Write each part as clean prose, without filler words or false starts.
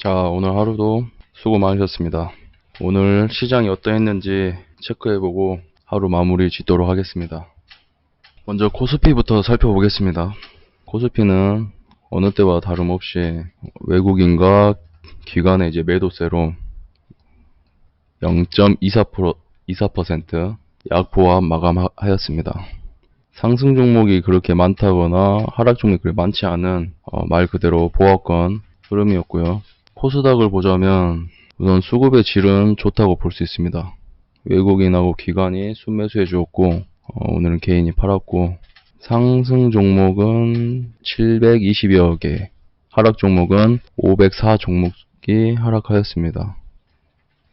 자, 오늘 하루도 수고 많으셨습니다. 오늘 시장이 어떠했는지 체크해보고 하루 마무리 짓도록 하겠습니다. 먼저 코스피부터 살펴보겠습니다. 코스피는 어느 때와 다름없이 외국인과 기관의 매도세로 0.24% 약보합 마감하였습니다. 상승 종목이 그렇게 많다거나 하락 종목이 그렇게 많지 않은 말 그대로 보합권 흐름이었고요. 코스닥을 보자면 우선 수급의 질은 좋다고 볼 수 있습니다. 외국인하고 기관이 순매수해 주었고 오늘은 개인이 팔았고, 상승 종목은 720여 개, 하락 종목은 504 종목이 하락하였습니다.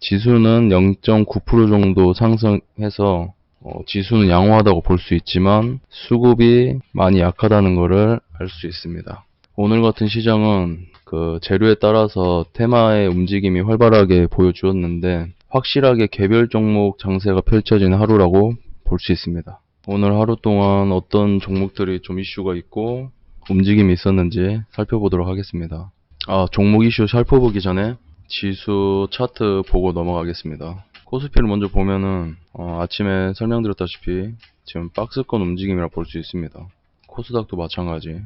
지수는 0.9% 정도 상승해서 지수는 양호하다고 볼 수 있지만 수급이 많이 약하다는 것을 알 수 있습니다. 오늘 같은 시장은 그 재료에 따라서 테마의 움직임이 활발하게 보여주었는데 확실하게 개별 종목 장세가 펼쳐진 하루라고 볼 수 있습니다. 오늘 하루 동안 어떤 종목들이 좀 이슈가 있고 움직임이 있었는지 살펴보도록 하겠습니다. 종목 이슈 살펴보기 전에 지수 차트 보고 넘어가겠습니다. 코스피를 먼저 보면은 아침에 설명드렸다시피 지금 박스권 움직임이라 볼 수 있습니다. 코스닥도 마찬가지.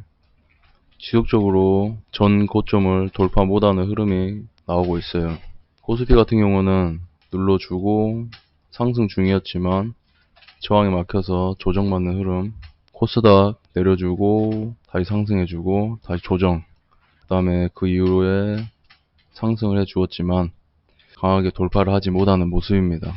지속적으로 전 고점을 돌파 못하는 흐름이 나오고 있어요. 코스피 같은 경우는 눌러주고 상승 중이었지만 저항에 막혀서 조정받는 흐름. 코스닥 내려주고 다시 상승해주고 다시 조정, 그 다음에 그 이후에 상승을 해주었지만 강하게 돌파를 하지 못하는 모습입니다.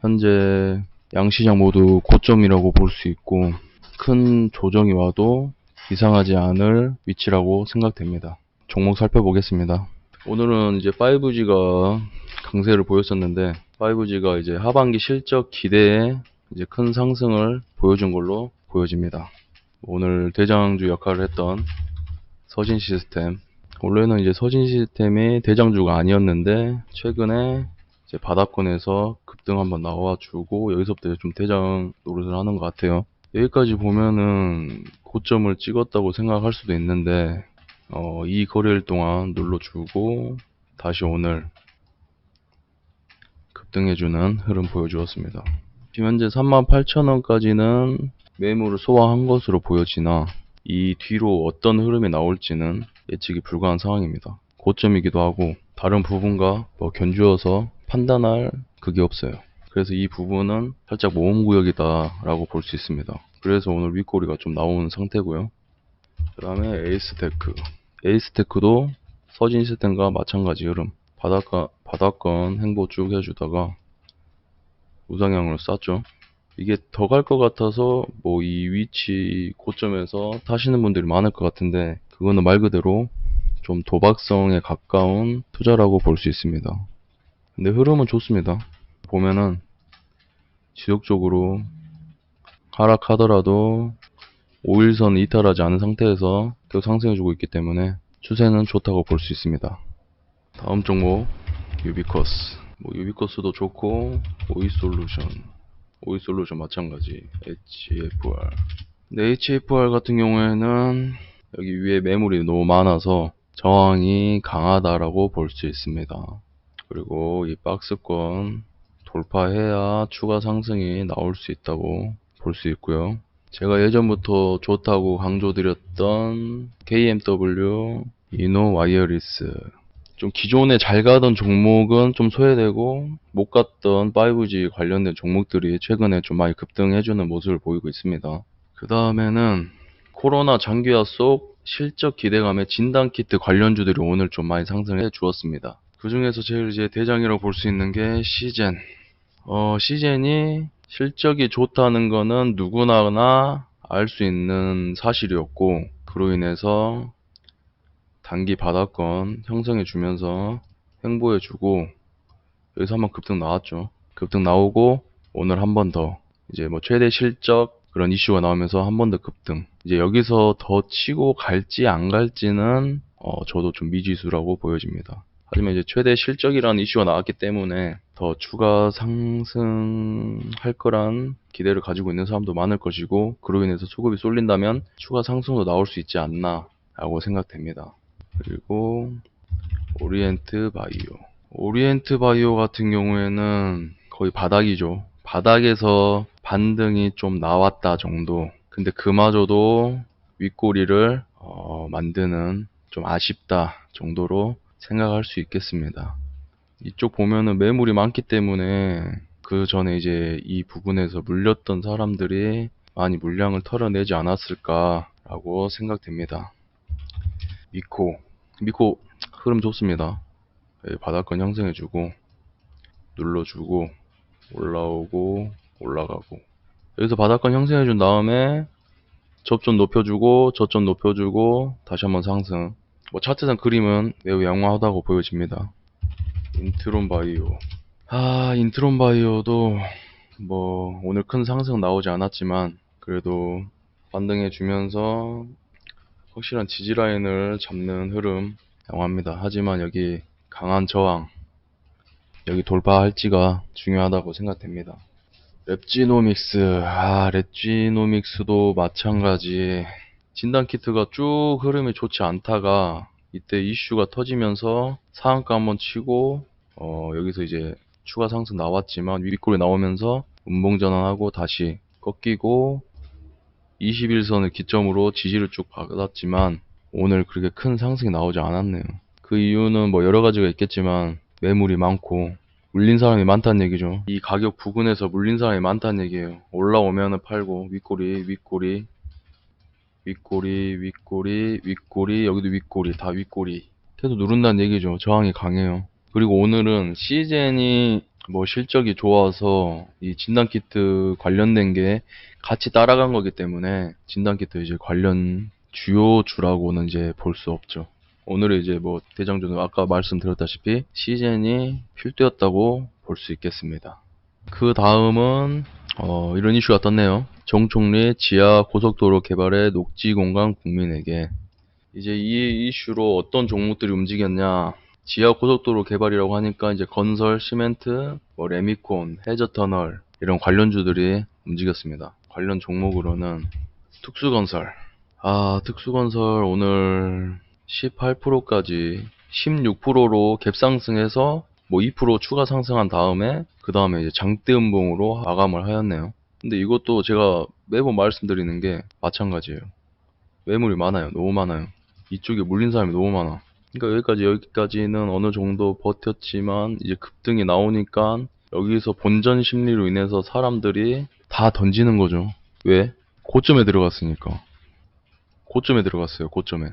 현재 양시장 모두 고점이라고 볼 수 있고 큰 조정이 와도 이상하지 않을 위치라고 생각됩니다. 종목 살펴보겠습니다. 오늘은 5G가 강세를 보였었는데 5G가 하반기 실적 기대에 큰 상승을 보여준 걸로 보여집니다. 오늘 대장주 역할을 했던 서진시스템, 원래는 서진시스템이 대장주가 아니었는데 최근에 바닥권에서 급등 한번 나와주고 여기서부터 좀 대장 노릇을 하는 것 같아요. 여기까지 보면은 고점을 찍었다고 생각할 수도 있는데 이 거래일 동안 눌러주고 다시 오늘 급등해주는 흐름 보여주었습니다. 지금 현재 38,000원까지는 매물을 소화한 것으로 보여지나 이 뒤로 어떤 흐름이 나올지는 예측이 불가한 상황입니다. 고점이기도 하고 다른 부분과 견주어서 판단할 그게 없어요. 그래서 이 부분은 살짝 모험구역이다 라고 볼 수 있습니다. 그래서 오늘 윗꼬리가 좀 나오는 상태고요. 그 다음에 에이스테크도 서진시스템과 마찬가지 흐름. 바닥권 행보 쭉 해주다가 우상향으로 쌌죠. 이게 더 갈 것 같아서 이 위치 고점에서 타시는 분들이 많을 것 같은데 그거는 말 그대로 좀 도박성에 가까운 투자라고 볼 수 있습니다. 근데 흐름은 좋습니다. 보면은 지속적으로 하락하더라도 5일선 이탈하지 않은 상태에서 계속 상승해주고 있기 때문에 추세는 좋다고 볼 수 있습니다. 다음 종목 유비커스. 유비커스도 좋고 오이솔루션 마찬가지 HFR. 근데 HFR 같은 경우에는 여기 위에 매물이 너무 많아서 저항이 강하다라고 볼 수 있습니다. 그리고 이 박스권 돌파해야 추가 상승이 나올 수 있다고 볼 수 있고요. 제가 예전부터 좋다고 강조드렸던 KMW, 이노 와이어리스, 좀 기존에 잘 가던 종목은 좀 소외되고 못 갔던 5G 관련된 종목들이 최근에 좀 많이 급등해주는 모습을 보이고 있습니다. 그 다음에는 코로나 장기화 속 실적 기대감에 진단키트 관련주들이 오늘 좀 많이 상승해 주었습니다. 그 중에서 제일 대장이라고 볼 수 있는 게 시젠. 시젠이 실적이 좋다는 거는 누구나 알 수 있는 사실이었고, 그로 인해서 단기 바닥권 형성해 주면서 횡보해 주고 여기서 한번 급등 나왔죠. 급등 나오고 오늘 한 번 더 최대 실적 그런 이슈가 나오면서 한 번 더 급등. 여기서 더 치고 갈지 안 갈지는 저도 좀 미지수라고 보여집니다. 하지만 최대 실적이라는 이슈가 나왔기 때문에 더 추가 상승할 거란 기대를 가지고 있는 사람도 많을 것이고, 그로 인해서 수급이 쏠린다면 추가 상승도 나올 수 있지 않나 라고 생각됩니다. 그리고 오리엔트 바이오. 오리엔트 바이오 같은 경우에는 거의 바닥이죠. 바닥에서 반등이 좀 나왔다 정도. 근데 그마저도 윗꼬리를 만드는 좀 아쉽다 정도로 생각할 수 있겠습니다. 이쪽 보면은 매물이 많기 때문에 그 전에 이제 이 부분에서 물렸던 사람들이 많이 물량을 털어내지 않았을까라고 생각됩니다. 미코 흐름 좋습니다. 바닥권 형성해주고 눌러주고 올라오고 올라가고, 여기서 바닥권 형성해준 다음에 접점 높여주고 저점 높여주고 다시 한번 상승. 뭐 차트상 그림은 매우 양호하다고 보여집니다. 인트론 바이오. 인트론 바이오도 뭐 오늘 큰 상승 나오지 않았지만 그래도 반등해주면서 확실한 지지라인을 잡는 흐름 양호합니다. 하지만 여기 강한 저항, 여기 돌파할지가 중요하다고 생각됩니다. 랩지노믹스. 랩지노믹스도 마찬가지. 진단키트가 쭉 흐름이 좋지 않다가 이때 이슈가 터지면서 상한가 한번 치고 여기서 이제 추가 상승 나왔지만 윗골이 나오면서 음봉전환하고 다시 꺾이고 21선을 기점으로 지지를 쭉 받았지만 오늘 그렇게 큰 상승이 나오지 않았네요. 그 이유는 뭐 여러 가지가 있겠지만 매물이 많고 물린 사람이 많다는 얘기죠. 이 가격 부근에서 물린 사람이 많다는 얘기예요. 올라오면은 팔고 윗꼬리 윗꼬리 윗꼬리 윗꼬리 윗꼬리, 여기도 윗꼬리, 다 윗꼬리 계속 누른다는 얘기죠. 저항이 강해요. 그리고 오늘은 시젠이 뭐 실적이 좋아서 이 진단키트 관련된 게 같이 따라간 거기 때문에 진단키트 이제 관련 주요주라고는 이제 볼 수 없죠. 오늘의 이제 뭐 대장주는 아까 말씀드렸다시피 시젠이 필두였다고 볼 수 있겠습니다. 그 다음은 이런 이슈가 떴네요. 정총리 지하 고속도로 개발의 녹지 공간 국민에게. 이제 이 이슈로 어떤 종목들이 움직였냐. 지하 고속도로 개발이라고 하니까 이제 건설, 시멘트, 뭐 레미콘, 해저터널 이런 관련주들이 움직였습니다. 관련 종목으로는 특수건설. 특수건설 오늘 18%까지 16%로 갭상승해서 뭐 2% 추가 상승한 다음에 그 다음에 이제 장대음봉으로 마감을 하였네요. 근데 이것도 제가 매번 말씀드리는 게 마찬가지예요. 매물이 많아요. 너무 많아요. 이쪽에 물린 사람이 너무 많아. 그러니까 여기까지는 어느 정도 버텼지만 이제 급등이 나오니까 여기서 본전 심리로 인해서 사람들이 다 던지는 거죠. 왜? 고점에 들어갔으니까. 고점에 들어갔어요. 고점에.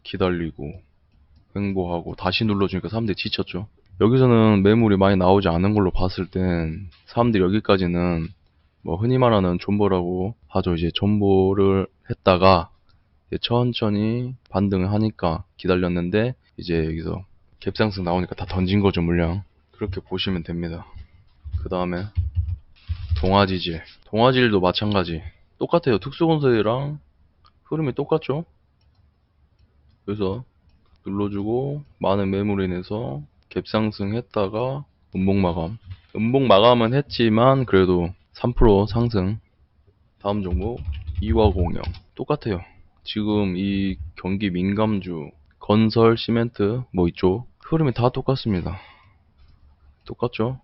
기다리고 횡보하고 다시 눌러주니까 사람들이 지쳤죠. 여기서는 매물이 많이 나오지 않은 걸로 봤을 땐 사람들이 여기까지는 뭐 흔히 말하는 존버라고 하죠. 이제 존버를 했다가 이제 천천히 반등을 하니까 기다렸는데 이제 여기서 갭상승 나오니까 다 던진 거죠, 물량. 그렇게 보시면 됩니다. 그 다음에 동아지질. 동아지질도 마찬가지. 똑같아요. 특수건설이랑 흐름이 똑같죠. 그래서 눌러주고 많은 매물로 인해서 갭상승 했다가 음봉 마감. 음봉 마감은 했지만 그래도 3% 상승. 다음 종목 이화공영. 똑같아요. 지금 이 경기 민감주 건설, 시멘트 뭐 이쪽 흐름이 다 똑같습니다. 똑같죠?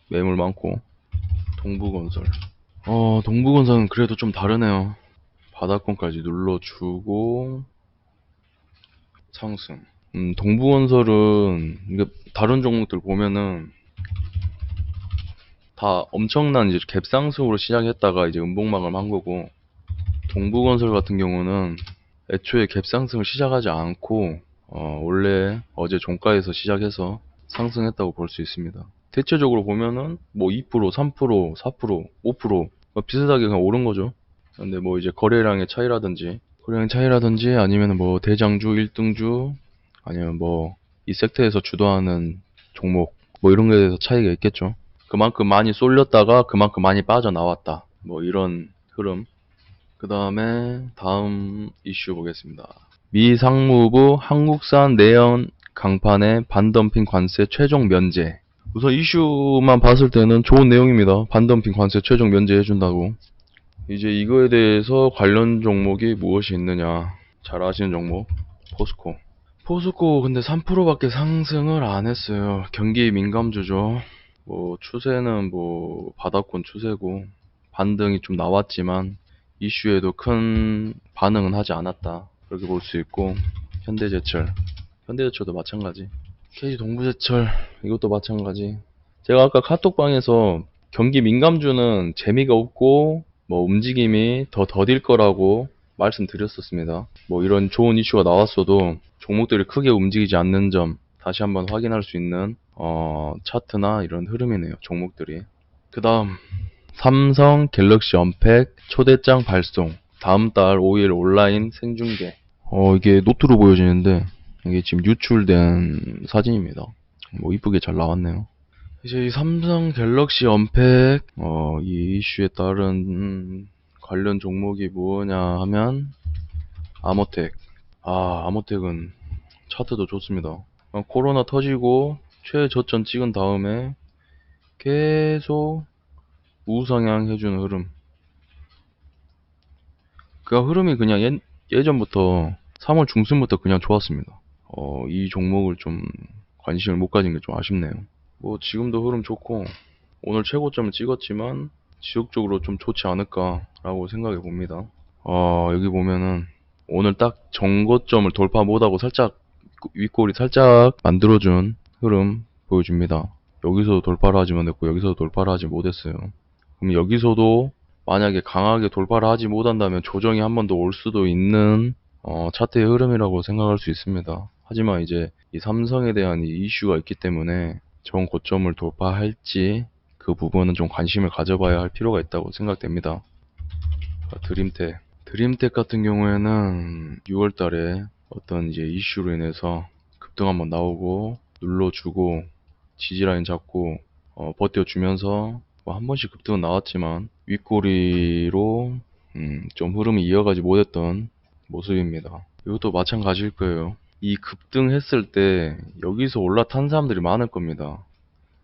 매물 많고. 동부건설. 동부건설은 그래도 좀 다르네요. 바닥권까지 눌러주고 상승. 동부건설은 다른 종목들 보면은 다 엄청난 이제 갭상승으로 시작했다가 이제 음봉마감 한 거고, 동부건설 같은 경우는 애초에 갭상승을 시작하지 않고 원래 어제 종가에서 시작해서 상승했다고 볼 수 있습니다. 대체적으로 보면은 뭐 2%, 3%, 4%, 5% 비슷하게 그냥 오른 거죠. 근데 뭐 이제 거래량의 차이라든지 아니면 뭐 대장주, 1등주 아니면 뭐 이 섹터에서 주도하는 종목 뭐 이런 거에 대해서 차이가 있겠죠. 그만큼 많이 쏠렸다가 그만큼 많이 빠져나왔다. 뭐 이런 흐름. 그 다음에 다음 이슈 보겠습니다. 미 상무부 한국산 내연 강판의 반덤핑 관세 최종 면제. 우선 이슈만 봤을 때는 좋은 내용입니다. 반덤핑 관세 최종 면제해준다고. 이제 이거에 대해서 관련 종목이 무엇이 있느냐. 잘 아시는 종목 포스코. 포스코 근데 3%밖에 상승을 안 했어요. 경기 민감주죠. 뭐 추세는 뭐 바닥권 추세고 반등이 좀 나왔지만 이슈에도 큰 반응은 하지 않았다. 그렇게 볼 수 있고 현대제철도 마찬가지. KG동부제철 이것도 마찬가지. 제가 아까 카톡방에서 경기 민감주는 재미가 없고 뭐 움직임이 더 더딜 거라고 말씀드렸었습니다. 뭐 이런 좋은 이슈가 나왔어도 종목들이 크게 움직이지 않는 점 다시 한번 확인할 수 있는 차트나 이런 흐름이네요. 종목들이. 그 다음 삼성 갤럭시 언팩 초대장 발송 다음 달 5일 온라인 생중계. 이게 노트로 보여지는데 이게 지금 유출된 사진입니다. 뭐 이쁘게 잘 나왔네요. 이제 이 삼성 갤럭시 언팩 이 이슈에 따른 관련 종목이 뭐냐 하면 아모텍. 아모텍은 차트도 좋습니다. 코로나 터지고 최저점 찍은 다음에 계속 우상향 해주는 흐름. 그 흐름이 그냥 예전부터 3월 중순부터 그냥 좋았습니다. 이 종목을 좀 관심을 못 가진 게 좀 아쉽네요. 뭐 지금도 흐름 좋고 오늘 최고점을 찍었지만 지속적으로 좀 좋지 않을까라고 생각해 봅니다. 여기 보면은 오늘 딱 정고점을 돌파 못하고 살짝 윗골이 살짝 만들어준 흐름 보여줍니다. 여기서도 돌파를 하지 못했고 여기서도 돌파를 하지 못했어요. 그럼 여기서도 만약에 강하게 돌파를 하지 못한다면 조정이 한 번 더 올 수도 있는 차트의 흐름이라고 생각할 수 있습니다. 하지만 이제 이 삼성에 대한 이 이슈가 있기 때문에 전 고점을 돌파할지 그 부분은 좀 관심을 가져봐야 할 필요가 있다고 생각됩니다. 드림텍 같은 경우에는 6월달에 어떤 이제 이슈로 인해서 급등 한번 나오고 눌러주고 지지라인 잡고 버텨주면서 뭐 한 번씩 급등은 나왔지만 윗꼬리로 좀 흐름이 이어가지 못했던 모습입니다. 이것도 마찬가지일 거예요. 이 급등했을 때 여기서 올라탄 사람들이 많을 겁니다.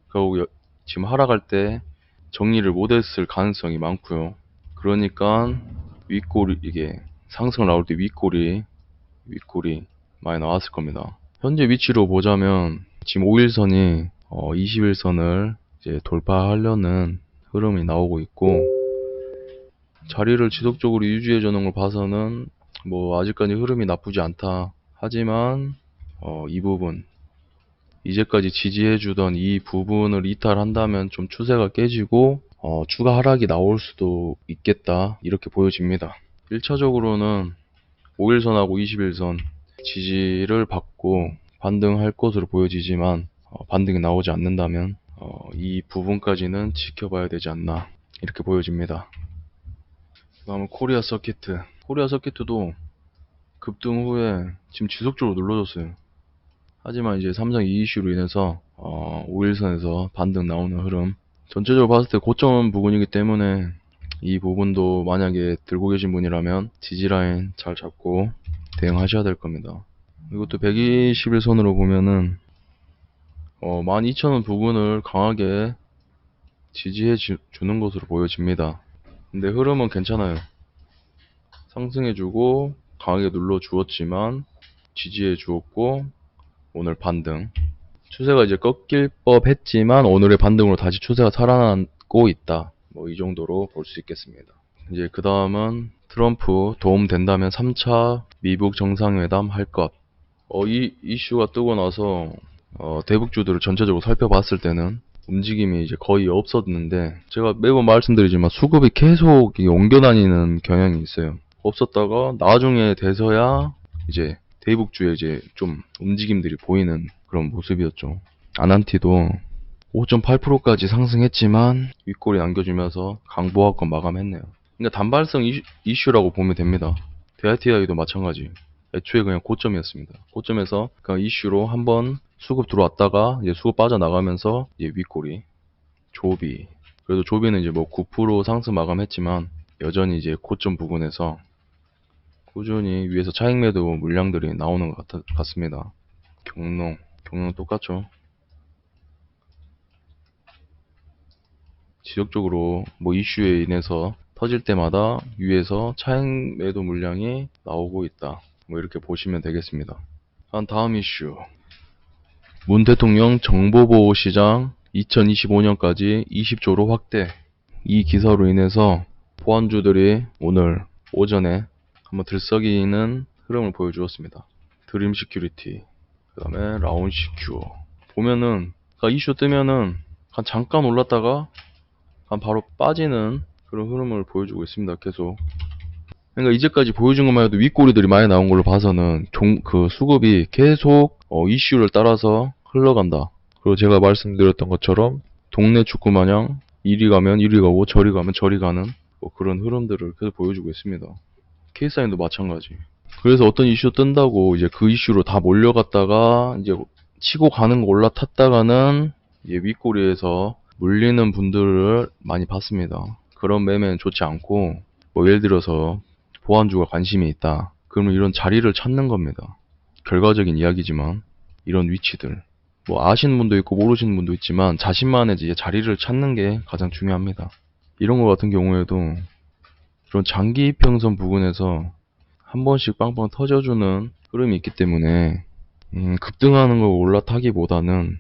그리고 지금 하락할 때 정리를 못했을 가능성이 많고요. 그러니까 윗꼬리 이게 상승을 나올 때 윗꼬리 많이 나왔을 겁니다. 현재 위치로 보자면 지금 5일선이 21선을 이제 돌파하려는 흐름이 나오고 있고 자리를 지속적으로 유지해 주는 걸 봐서는 뭐 아직까지 흐름이 나쁘지 않다. 하지만 이 부분 이제까지 지지해 주던 이 부분을 이탈한다면 좀 추세가 깨지고 추가 하락이 나올 수도 있겠다 이렇게 보여집니다. 1차적으로는 5일선하고 21선 지지를 받고 반등할 것으로 보여지지만 반등이 나오지 않는다면 이 부분까지는 지켜봐야 되지 않나 이렇게 보여집니다. 다음은 코리아 서키트도 급등 후에 지금 지속적으로 눌러줬어요. 하지만 이제 삼성 이 이슈로 인해서 5일선에서 반등 나오는 흐름 전체적으로 봤을 때 고점 부분이기 때문에 이 부분도 만약에 들고 계신 분이라면 지지라인 잘 잡고 대응하셔야 될 겁니다. 이것도 121선으로 보면은 12,000원 부분을 강하게 지지해 주는 것으로 보여집니다. 근데 흐름은 괜찮아요. 상승해주고 강하게 눌러 주었지만 지지해 주었고 오늘 반등 추세가 이제 꺾일 법 했지만 오늘의 반등으로 다시 추세가 살아나고 있다. 뭐 이 정도로 볼 수 있겠습니다. 이제 그 다음은 트럼프 도움 된다면 3차 미북 정상회담 할 것. 이 이슈가 뜨고 나서 대북주들을 전체적으로 살펴봤을 때는 움직임이 이제 거의 없었는데 제가 매번 말씀드리지만 수급이 계속 옮겨 다니는 경향이 있어요. 없었다가 나중에 돼서야 이제 대북주에 이제 좀 움직임들이 보이는 그런 모습이었죠. 아난티도 5.8%까지 상승했지만 윗골이 남겨주면서 강보합권 마감했네요. 그러니까 단발성 이슈라고 보면 됩니다. 대ITI도 마찬가지. 애초에 그냥 고점이었습니다. 고점에서 그냥 이슈로 한번 수급 들어왔다가 이제 수급 빠져나가면서 이제 윗골이 조비. 그래도 조비는 이제 뭐 9% 상승 마감했지만 여전히 이제 고점 부근에서 꾸준히 위에서 차익 매도 물량들이 나오는 것 같습니다. 경농 똑같죠. 지속적으로 뭐 이슈에 인해서 터질 때마다 위에서 차익 매도 물량이 나오고 있다. 뭐 이렇게 보시면 되겠습니다. 다음 이슈. 문 대통령 정보보호시장 2025년까지 20조로 확대. 이 기사로 인해서 보안주들이 오늘 오전에 한번 들썩이는 흐름을 보여주었습니다. 드림 시큐리티, 그 다음에 라운 시큐어. 보면은, 그러니까 이슈 뜨면은, 잠깐 올랐다가, 바로 빠지는 그런 흐름을 보여주고 있습니다. 계속. 그러니까 이제까지 보여준 것만 해도 윗꼬리들이 많이 나온 걸로 봐서는 그 수급이 계속 이슈를 따라서 흘러간다. 그리고 제가 말씀드렸던 것처럼 동네 축구 마냥 이리 가면 이리 가고 저리 가면 저리 가는 뭐 그런 흐름들을 계속 보여주고 있습니다. 케이사인도 마찬가지. 그래서 어떤 이슈 뜬다고 이제 그 이슈로 다 몰려갔다가 이제 치고 가는 거 올라탔다가는 이제 윗꼬리에서 물리는 분들을 많이 봤습니다. 그런 매매는 좋지 않고, 뭐 예를 들어서 보안주가 관심이 있다. 그러면 이런 자리를 찾는 겁니다. 결과적인 이야기지만 이런 위치들, 뭐 아시는 분도 있고 모르시는 분도 있지만 자신만의 이제 자리를 찾는 게 가장 중요합니다. 이런 거 같은 경우에도 이런 장기 이평선 부근에서 한 번씩 빵빵 터져주는 흐름이 있기 때문에 급등하는 걸 올라타기보다는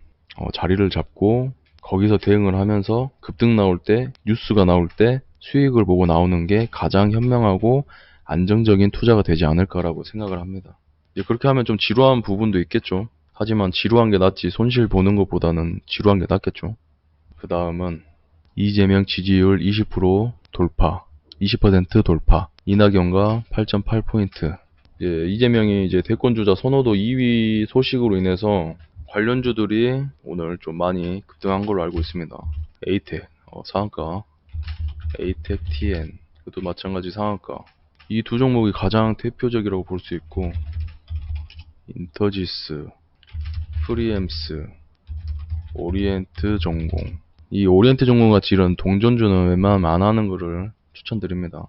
자리를 잡고 거기서 대응을 하면서 급등 나올 때, 뉴스가 나올 때 수익을 보고 나오는 게 가장 현명하고 안정적인 투자가 되지 않을까라고 생각을 합니다. 이제 그렇게 하면 좀 지루한 부분도 있겠죠. 하지만 지루한 게 낫지 손실 보는 것보다는 지루한 게 낫겠죠. 그 다음은 이재명 지지율 20% 돌파, 20% 돌파, 이낙연과 8.8포인트. 이재명이 이제 대권주자 선호도 2위 소식으로 인해서 관련주들이 오늘 좀 많이 급등한 걸로 알고 있습니다. 에이텍 상한가, 에이텍 TN 그것도 마찬가지 상한가. 이 두 종목이 가장 대표적이라고 볼 수 있고, 인터지스, 프리엠스, 오리엔트 전공. 이 오리엔트 전공 같이 이런 동전주는 웬만하면 안 하는 거를 추천드립니다.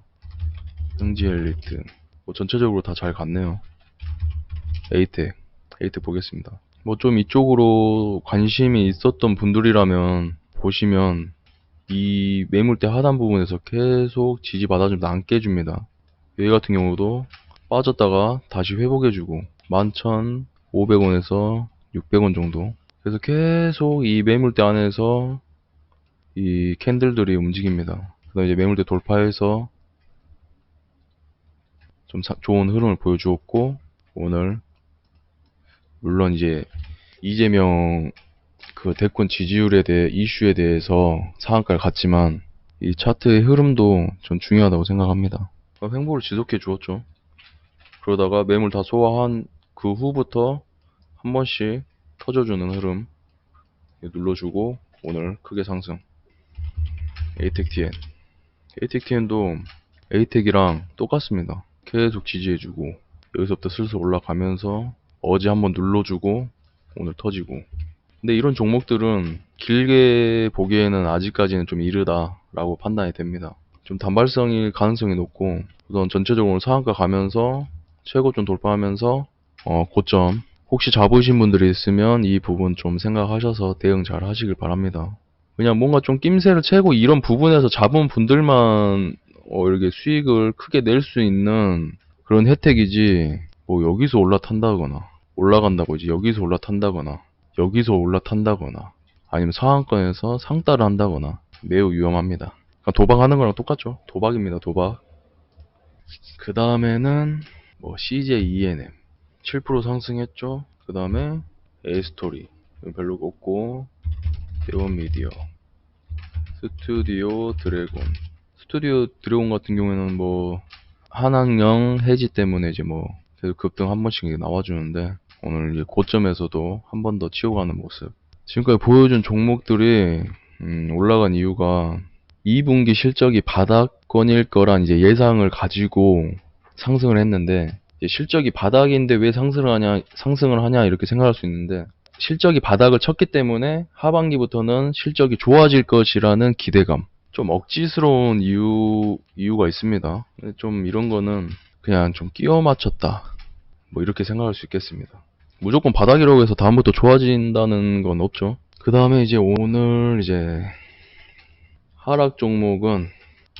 흥지 엘리트. 뭐 전체적으로 다 잘 갔네요. 에이텍 보겠습니다. 뭐 좀 이쪽으로 관심이 있었던 분들이라면 보시면 이 매물대 하단 부분에서 계속 지지받아주면 안 깨줍니다. 얘 같은 경우도 빠졌다가 다시 회복해주고 11,500원에서 600원 정도. 그래서 계속 이 매물대 안에서 이 캔들들이 움직입니다. 그다음 이제 매물대 돌파해서 좀 좋은 흐름을 보여주었고, 오늘 물론 이제 이재명 그 대권 지지율에 대해 이슈에 대해서 상한가를 갔지만 이 차트의 흐름도 전 중요하다고 생각합니다. 횡보를 지속해 주었죠. 그러다가 매물 다 소화한 그 후부터 한 번씩 터져주는 흐름 눌러주고 오늘 크게 상승. 에이텍 TN도 에이텍이랑 똑같습니다. 계속 지지해주고 여기서부터 슬슬 올라가면서 어제 한번 눌러주고 오늘 터지고. 근데 이런 종목들은 길게 보기에는 아직까지는 좀 이르다라고 판단이 됩니다. 좀 단발성일 가능성이 높고, 우선 전체적으로 상한가 가면서 최고점 돌파하면서 고점 혹시 잡으신 분들이 있으면 이 부분 좀 생각하셔서 대응 잘 하시길 바랍니다. 그냥 뭔가 좀 낌새를 채고 이런 부분에서 잡은 분들만 이렇게 수익을 크게 낼 수 있는 그런 혜택이지, 뭐 여기서 올라탄다거나 올라간다고 이제 여기서 올라탄다거나 여기서 올라탄다거나 아니면 상한권에서 상따를 한다거나 매우 위험합니다. 그러니까 도박하는 거랑 똑같죠. 도박입니다. 도박. 그 다음에는 뭐 CJ ENM 7% 상승했죠. 그 다음에 A스토리 별로 없고, 대원미디어, 스튜디오 드래곤 같은 경우에는 뭐 한학령 해지 때문에 이제 뭐 계속 급등 한 번씩 나와주는데 오늘 이제 고점에서도 한 번 더 치워가는 모습. 지금까지 보여준 종목들이 올라간 이유가 2분기 실적이 바닥권일 거란 이제 예상을 가지고 상승을 했는데, 이제 실적이 바닥인데 왜 상승을 하냐 이렇게 생각할 수 있는데, 실적이 바닥을 쳤기 때문에 하반기부터는 실적이 좋아질 것이라는 기대감, 좀 억지스러운 이유가 있습니다. 좀 이런 거는 그냥 좀 끼워 맞췄다 뭐 이렇게 생각할 수 있겠습니다. 무조건 바닥이라고 해서 다음부터 좋아진다는 건 없죠. 그 다음에 이제 오늘 이제 하락 종목은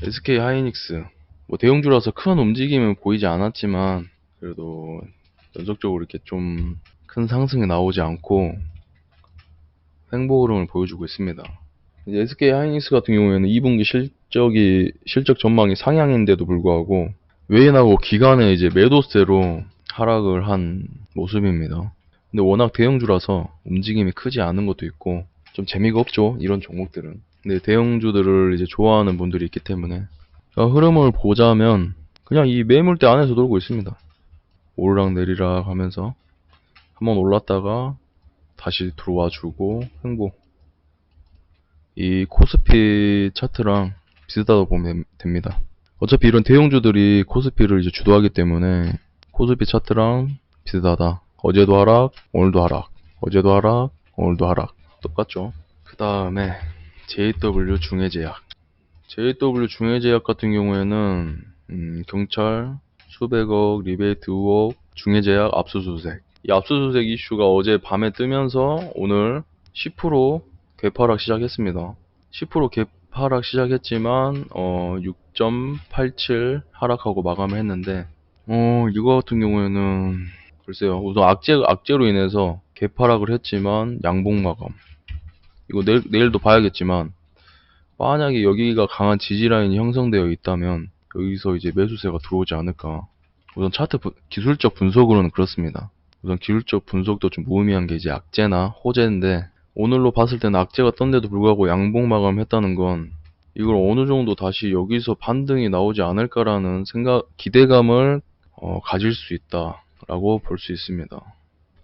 SK 하이닉스. 뭐 대형주라서 큰 움직임은 보이지 않았지만 그래도 연속적으로 이렇게 좀 큰 상승이 나오지 않고 횡보 흐름을 보여주고 있습니다. 이제 SK 하이닉스 같은 경우에는 2분기 실적 전망이 상향인데도 불구하고 외인하고 기관의 이제 매도세로 하락을 한 모습입니다. 근데 워낙 대형주라서 움직임이 크지 않은 것도 있고 좀 재미가 없죠, 이런 종목들은. 근데 대형주들을 이제 좋아하는 분들이 있기 때문에 흐름을 보자면 그냥 이 매물대 안에서 돌고 있습니다. 오르락 내리락 하면서 한번 올랐다가 다시 들어와 주고 횡보. 이 코스피 차트랑 비슷하다고 보면 됩니다. 어차피 이런 대형주들이 코스피를 이제 주도하기 때문에 코스피 차트랑 비슷하다. 어제도 하락, 오늘도 하락. 어제도 하락, 오늘도 하락. 똑같죠. 그 다음에 JW 중해제약. JW 중해제약 같은 경우에는 경찰 수백억 리베이트 의혹, 중해제약 압수수색. 이 압수수색 이슈가 어제 밤에 뜨면서 오늘 10% 개파락 시작했습니다. 10% 개파락 시작했지만 6.87 하락하고 마감을 했는데 이거 같은 경우에는 글쎄요. 우선 악재로 인해서 개파락을 했지만 양봉 마감. 이거 내일도 봐야겠지만 만약에 여기가 강한 지지 라인이 형성되어 있다면 여기서 이제 매수세가 들어오지 않을까. 우선 차트 기술적 분석으로는 그렇습니다. 우선 기술적 분석도 좀 무의미한 게 이제 악재나 호재인데 오늘로 봤을 때는 악재가 떴는데도 불구하고 양봉 마감했다는 건 이걸 어느 정도 다시 여기서 반등이 나오지 않을까라는 기대감을 가질 수 있다라고 볼 수 있습니다.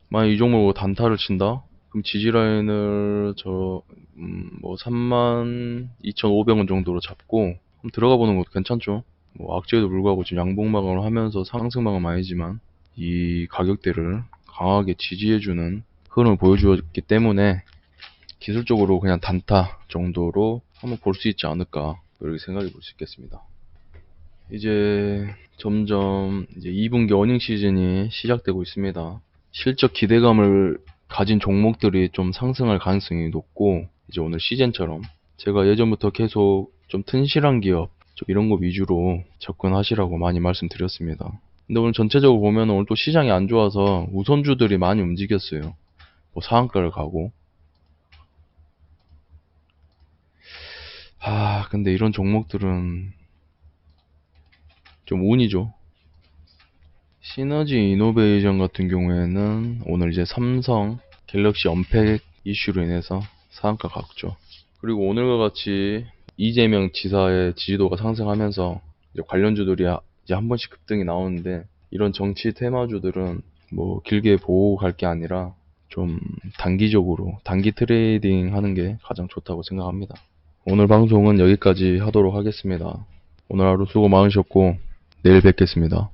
만약 이 종목으로 단타를 친다? 그럼 지지라인을 32,500원 정도로 잡고 들어가 보는 것도 괜찮죠. 악재에도 불구하고 지금 양봉 마감을 하면서 상승 마감 아니지만 이 가격대를 강하게 지지해주는 흐름을 보여주었기 때문에 기술적으로 그냥 단타 정도로 한번 볼 수 있지 않을까 이렇게 생각해 볼 수 있겠습니다. 이제 점점 이제 2분기 어닝 시즌이 시작되고 있습니다. 실적 기대감을 가진 종목들이 좀 상승할 가능성이 높고 이제 오늘 시즌처럼 제가 예전부터 계속 좀 튼실한 기업 좀 이런 거 위주로 접근하시라고 많이 말씀드렸습니다. 근데 오늘 전체적으로 보면 오늘 또 시장이 안 좋아서 우선주들이 많이 움직였어요. 상한가를 가고 근데 이런 종목들은 좀 운이죠. 시너지 이노베이션 같은 경우에는 오늘 이제 삼성 갤럭시 언팩 이슈로 인해서 상한가 갔죠. 그리고 오늘과 같이 이재명 지사의 지지도가 상승하면서 이제 관련주들이 이제 한 번씩 급등이 나오는데 이런 정치 테마주들은 길게 보고 갈 게 아니라 좀 단기적으로 단기 트레이딩 하는 게 가장 좋다고 생각합니다. 오늘 방송은 여기까지 하도록 하겠습니다. 오늘 하루 수고 많으셨고 내일 뵙겠습니다.